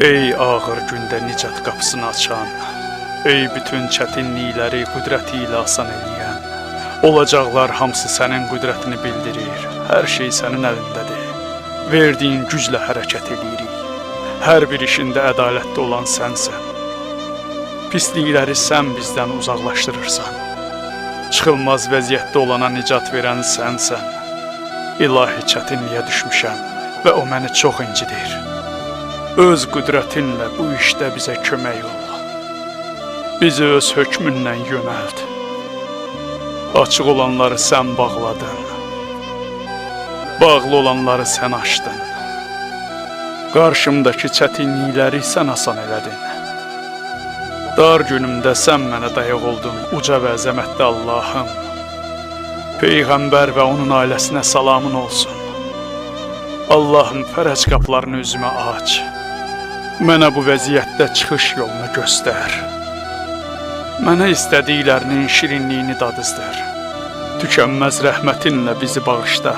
Ey ağır gündə nicat qapısını açan, ey bütün çətinlikləri qüdrəti ilə asan eləyən, olacaqlar hamısı sənin qüdrətini bildirir, hər şey sənin əlindədir, verdiyin güclə hərəkət edirik, hər bir işində ədalətli olan sənsən, pislikləri sən bizdən uzaqlaşdırırsan, çıxılmaz vəziyyətdə olana nicat verən sənsən, ilahi çətinliyə düşmüşəm və o məni çox incidir. Öz qüdrətinlə bu işdə bizə kömək ol. Bizi öz hökmünlə yönəld. Açıq olanları sən bağladın. Bağlı olanları sən açdın. Qarşımdakı çətinlikləri sən asan elədin. Dar günümdə sən mənə dayaq oldun, uca və əzəmətli Allahım. Peyğəmbər və onun ailəsinə salamın olsun. Allahım, fərəc qapılarını üzümə aç. Mənə bu vəziyyətdə çıxış yolunu göstər. Mənə istədiklərinin şirinliyini dadızdır. Tükənməz rəhmətinlə bizi bağışla.